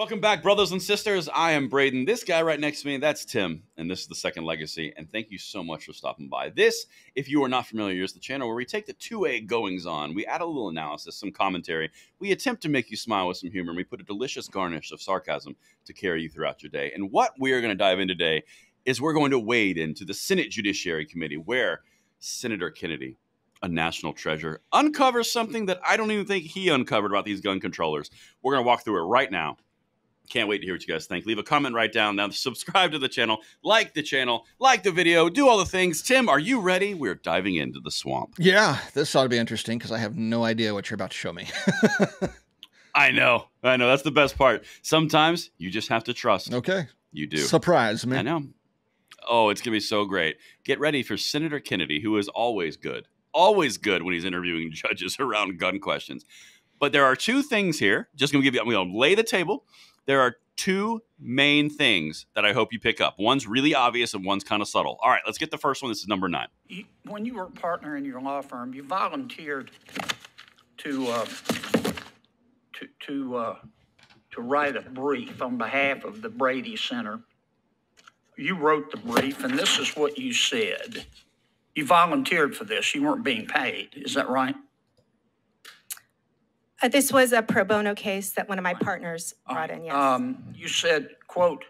Welcome back, brothers and sisters. I am Braden. This guy right next to me, that's Tim, and this is The Second Legacy. And thank you so much for stopping by. This, if you are not familiar, is the channel where we take the 2A goings-on. We add a little analysis, some commentary. We attempt to make you smile with some humor, and we put a delicious garnish of sarcasm to carry you throughout your day. And what we are going to dive in today is we're going to wade into the Senate Judiciary Committee, where Senator Kennedy, a national treasure, uncovers something that I don't even think he uncovered about these gun controllers. We're going to walk through it right now. Can't wait to hear what you guys think. Leave a comment right down. Now, subscribe to the channel, like the video, do all the things. Tim, are you ready? We're diving into the swamp. Yeah, this ought to be interesting because I have no idea what you're about to show me. I know. That's the best part. Sometimes you just have to trust. Okay. You do. Surprise me. I know. Oh, it's going to be so great. Get ready for Senator Kennedy, who is always good. Always good when he's interviewing judges around gun questions. But there are two things here. Just going to give you, I'm going to lay the table. There are two main things that I hope you pick up. One's really obvious and one's kind of subtle. All right, let's get the first one. This is number 9. When you were a partner in your law firm, you volunteered to write a brief on behalf of the Brady Center. You wrote the brief, and this is what you said. You volunteered for this. You weren't being paid. Is that right? This was a pro bono case that one of my partners brought in, yes. You said, quote,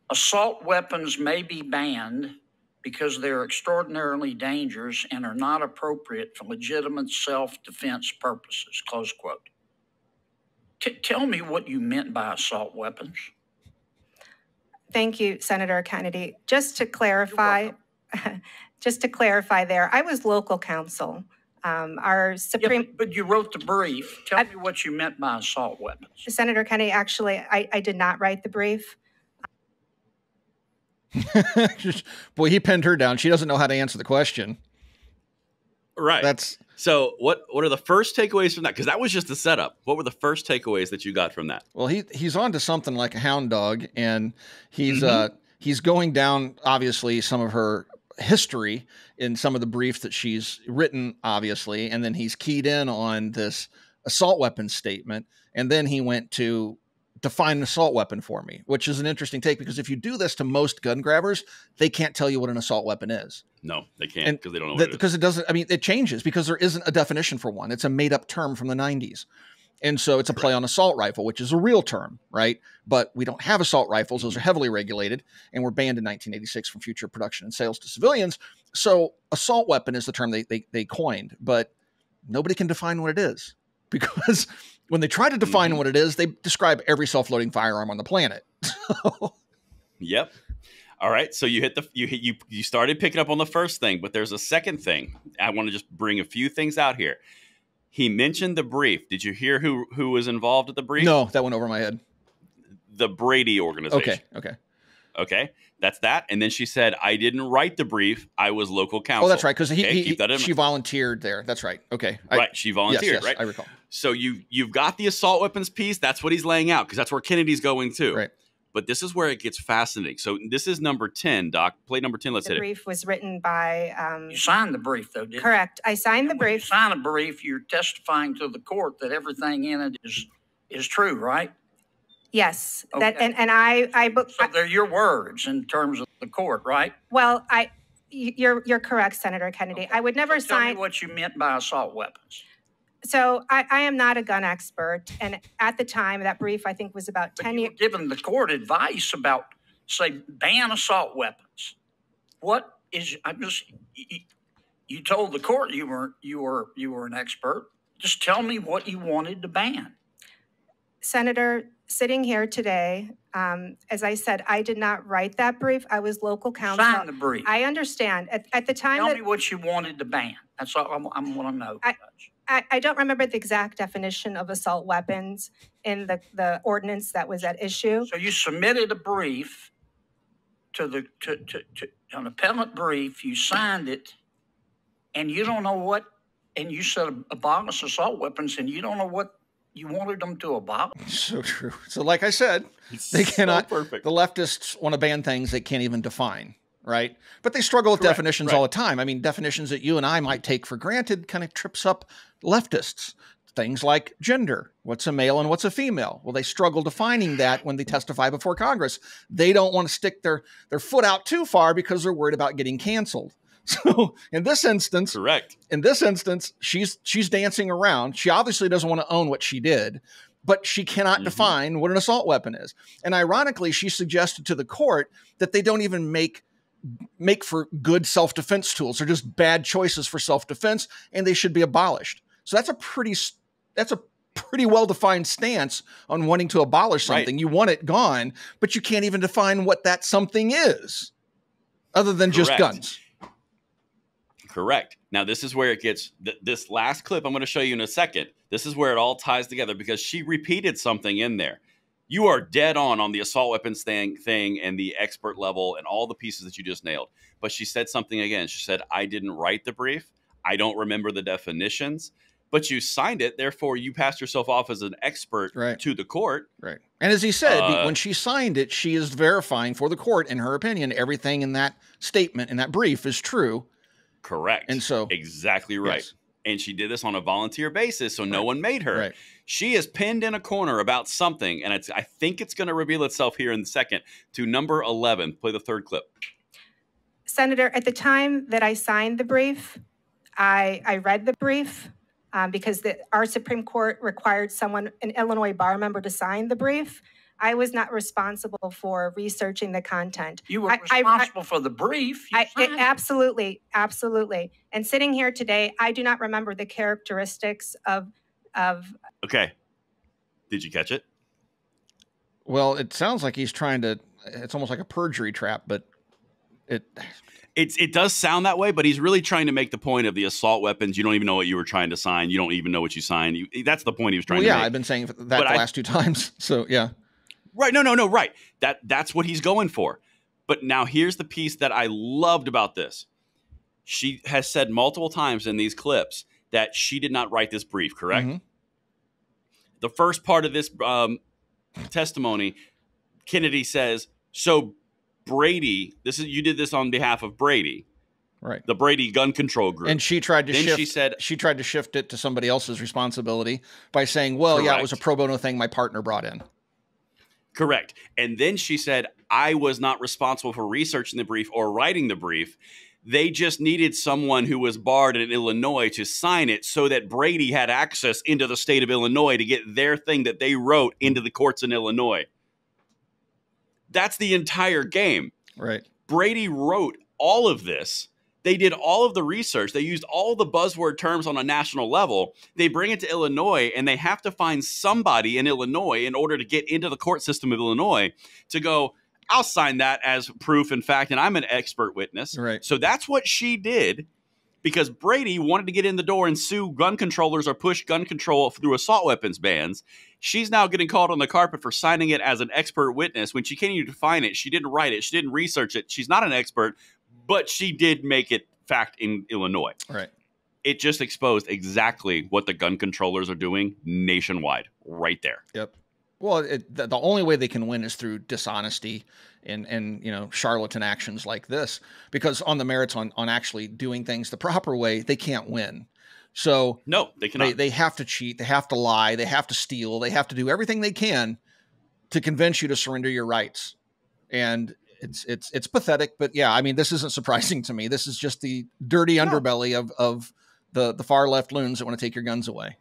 assault weapons may be banned because they're extraordinarily dangerous and are not appropriate for legitimate self-defense purposes, close quote. Tell me what you meant by assault weapons. Thank you, Senator Kennedy. Just to clarify there, I was local counsel. Our Supreme... Yeah, but you wrote the brief. Tell me what you meant by assault weapons. Senator Kennedy, actually, I did not write the brief. Boy, he pinned her down. She doesn't know how to answer the question. Right. So what are the first takeaways from that? Because that was just the setup. What were the first takeaways that you got from that? Well, he's on to something like a hound dog, and he's going down, obviously, some of her history in some of the briefs that she's written, obviously, and then he's keyed in on this assault weapon statement, and then he went to define an assault weapon for me, which is an interesting take, because if you do this to most gun grabbers, they can't tell you what an assault weapon is. No, they can't, because they don't know what it is. Because it doesn't, I mean, it changes because there isn't a definition for one. It's a made-up term from the 90s. And so it's a play on assault rifle, which is a real term, right? But we don't have assault rifles. Those are heavily regulated and were banned in 1986 from future production and sales to civilians. So assault weapon is the term they coined, but nobody can define what it is, because when they try to define what it is, they describe every self-loading firearm on the planet. Yep. All right. So you started picking up on the first thing, but there's a second thing. I want to just bring a few things out here. He mentioned the brief. Did you hear who was involved at the brief? No, that went over my head. The Brady organization. Okay. That's that. And then she said, I didn't write the brief. I was local counsel. Oh, that's right. Because she volunteered there. That's right. Okay. Right. She volunteered, yes, right? I recall. So you've got the assault weapons piece. That's what he's laying out, because that's where Kennedy's going to. Right. But this is where it gets fascinating. So this is number 10, Doc. Play number 10. Let's hit it. The brief was written by... you signed the brief, though, didn't you? Correct. I signed the brief. When you sign a brief, you're testifying to the court that everything in it is true, right? Yes. Okay. So they're your words in terms of the court, right? Well, you're correct, Senator Kennedy. Okay. I would never Tell sign... me what you meant by assault weapons. So I am not a gun expert. And at the time, that brief, I think, was about 10 years... Given the court advice about, say, ban assault weapons. What is... You told the court you were an expert. Just tell me what you wanted to ban. Senator, sitting here today, as I said, I did not write that brief. I was local counsel. Sign the brief. I understand. At the time... Tell me what you wanted to ban. That's all I want to know. I don't remember the exact definition of assault weapons in the ordinance that was at issue. So you submitted a brief to an appellate brief. You signed it, and you don't know what. And you said abolish assault weapons, and you don't know what you wanted them to abolish. So true. So, like I said, they cannot. So perfect. The leftists want to ban things they can't even define. Right. But they struggle with definitions all the time. I mean, definitions that you and I might take for granted kind of trips up leftists. things like gender. What's a male and what's a female? Well, they struggle defining that when they testify before Congress. They don't want to stick their foot out too far because they're worried about getting canceled. So in this instance, Correct. She's dancing around. She obviously doesn't want to own what she did, but she cannot define what an assault weapon is. And ironically, she suggested to the court that they don't even make for good self-defense tools. They're just bad choices for self-defense, and they should be abolished. So that's a pretty well-defined stance on wanting to abolish something. Right. You want it gone, but you can't even define what that something is other than just guns. Correct. Now, this is where it gets, this last clip I'm going to show you in a second. This is where it all ties together because she repeated something in there. You are dead on the assault weapons thing and the expert level and all the pieces that you just nailed. But she said something again. She said, I didn't write the brief. I don't remember the definitions. But you signed it. Therefore, you passed yourself off as an expert to the court. Right. And as he said, when she signed it, she is verifying for the court, in her opinion, everything in that statement, in that brief is true. Correct. And so exactly right. Yes. And she did this on a volunteer basis, so no one made her. Right. She is pinned in a corner about something, and I think it's going to reveal itself here in a second. To number 11, play the third clip. Senator, at the time that I signed the brief, I read the brief because our Supreme Court required an Illinois bar member to sign the brief. I was not responsible for researching the content. You were responsible for the brief. Absolutely. And sitting here today, I do not remember the characteristics of. Okay. Did you catch it? Well, it sounds like he's trying to. It's almost like a perjury trap, but it does sound that way. But he's really trying to make the point of the assault weapons. You don't even know what you were trying to sign. You don't even know what you signed. That's the point he was trying to make. Yeah, I've been saying that the last two times. So yeah. Right. No, right. That's what he's going for. But now here's the piece that I loved about this. She has said multiple times in these clips that she did not write this brief, correct? Mm-hmm. The first part of this testimony, Kennedy says, so Brady, you did this on behalf of Brady. Right. The Brady gun control group. And she tried to she tried to shift it to somebody else's responsibility by saying, well, correct. Yeah, it was a pro bono thing my partner brought in. Correct. And then she said, I was not responsible for researching the brief or writing the brief. They just needed someone who was barred in Illinois to sign it so that Brady had access into the state of Illinois to get their thing that they wrote into the courts in Illinois. That's the entire game. Right. Brady wrote all of this. They did all of the research. They used all the buzzword terms on a national level. They bring it to Illinois, and they have to find somebody in Illinois in order to get into the court system of Illinois to go, I'll sign that as proof, in fact, and I'm an expert witness. Right. So that's what she did because Brady wanted to get in the door and sue gun controllers or push gun control through assault weapons bans. She's now getting called on the carpet for signing it as an expert witness when she can't even define it. She didn't write it. She didn't research it. She's not an expert. But she did make it fact in Illinois. Right. It just exposed exactly what the gun controllers are doing nationwide right there. Yep. Well, the only way they can win is through dishonesty and charlatan actions like this, because on the merits on actually doing things the proper way, they can't win. So no, they cannot. They have to cheat. They have to lie. They have to steal. They have to do everything they can to convince you to surrender your rights. And it's pathetic, but yeah, I mean, this isn't surprising to me. This is just the dirty underbelly of the far left loons that want to take your guns away.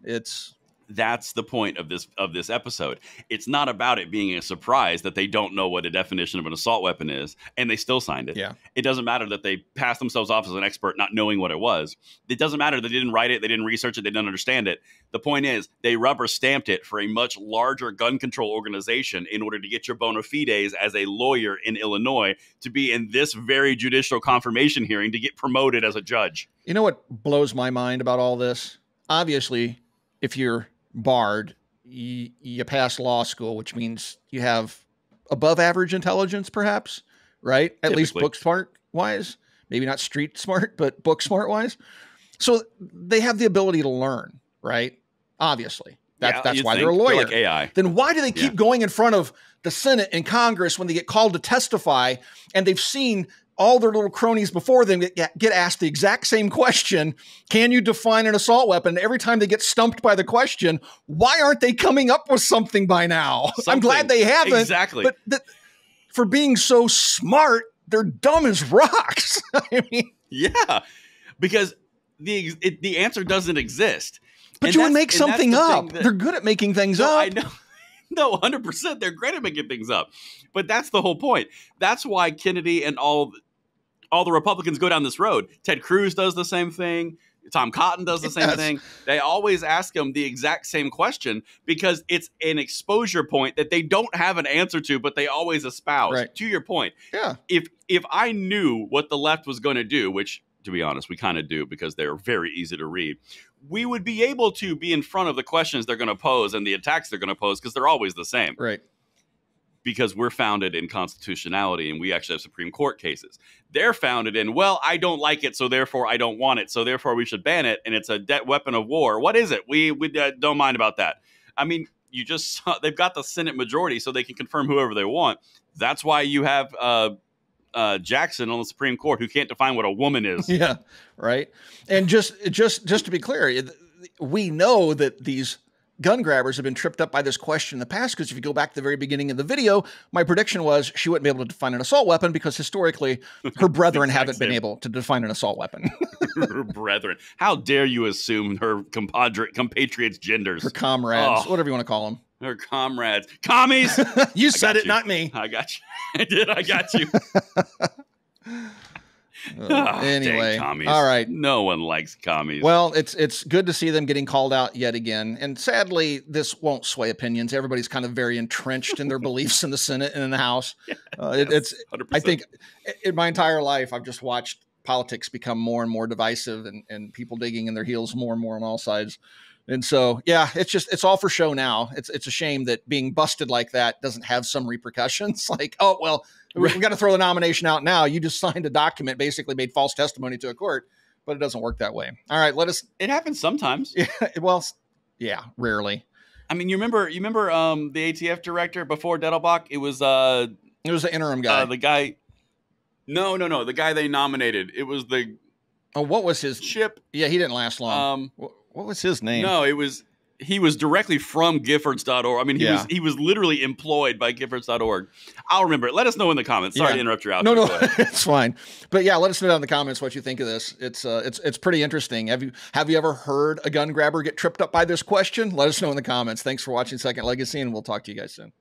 That's the point of this episode. It's not about it being a surprise that they don't know what a definition of an assault weapon is, and they still signed it. Yeah. It doesn't matter that they passed themselves off as an expert not knowing what it was. It doesn't matter that they didn't write it, they didn't research it, they didn't understand it. The point is, they rubber stamped it for a much larger gun control organization in order to get your bona fides as a lawyer in Illinois to be in this very judicial confirmation hearing to get promoted as a judge. You know what blows my mind about all this? Obviously, if you're barred, you pass law school, which means you have above average intelligence, perhaps, right? At least book smart wise, maybe not street smart, but book smart wise. So they have the ability to learn, right? Obviously, that's why they're a lawyer. They're like AI. Then why do they keep going in front of the Senate and Congress when they get called to testify and they've seen all their little cronies before them get asked the exact same question. Can you define an assault weapon? Every time they get stumped by the question, why aren't they coming up with something by now? I'm glad they haven't. Exactly. But for being so smart, they're dumb as rocks. I mean, yeah, because the answer doesn't exist. But And you would that's- make and that's something the up. thing that- They're good at making things No, up. I know. No, 100%. They're great at making things up. But that's the whole point. That's why Kennedy and all the Republicans go down this road. Ted Cruz does the same thing. Tom Cotton does the same Yes. thing. They always ask him the exact same question because it's an exposure point that they don't have an answer to, but they always espouse. Right. To your point, Yeah. if I knew what the left was going to do, which to be honest, we kind of do because they're very easy to read, we would be able to be in front of the questions they're going to pose and the attacks they're going to pose because they're always the same. Right. Because we're founded in constitutionality and we actually have Supreme Court cases. They're founded in, well, I don't like it, so therefore I don't want it, so therefore we should ban it, and it's a weapon of war. What is it? We don't mind about that. I mean, you just saw, they've got the Senate majority, so they can confirm whoever they want. That's why you have Jackson on the Supreme Court who can't define what a woman is. Yeah. Right. And just to be clear, we know that these gun grabbers have been tripped up by this question in the past, because if you go back to the very beginning of the video, my prediction was she wouldn't be able to define an assault weapon because historically her brethren haven't been able to define an assault weapon. Her brethren. How dare you assume her compatriots' genders? Her comrades, Oh. whatever you want to call them. Her comrades. Commies! You said got it, you. not me. I got you. I did. I got you. Ah, dang Anyway, commies. all right. No one likes commies. Well, it's good to see them getting called out yet again. And sadly, this won't sway opinions. Everybody's kind of very entrenched in their beliefs in the Senate and in the House. It's 100%. I think in my entire life, I've just watched politics become more and more divisive and people digging in their heels more and more on all sides. And so, yeah, it's all for show now. It's a shame that being busted like that doesn't have some repercussions. Like, oh, well, we got to throw the nomination out now. You just signed a document, basically made false testimony to a court, but it doesn't work that way. All right, It happens sometimes. yeah, well, yeah, rarely. I mean, you remember the ATF director before Dettelbach? It was It was the interim guy. the guy. No, the guy they nominated. It was the What was his? Chip. Yeah, he didn't last long. What was his name? No, he was directly from Giffords.org. I mean, he was literally employed by Giffords.org. I'll remember it. Let us know in the comments. Sorry to interrupt your outro. No, Go ahead. it's fine. But yeah, let us know down in the comments what you think of this. It's pretty interesting. Have you ever heard a gun grabber get tripped up by this question? Let us know in the comments. Thanks for watching Second Legacy, and we'll talk to you guys soon.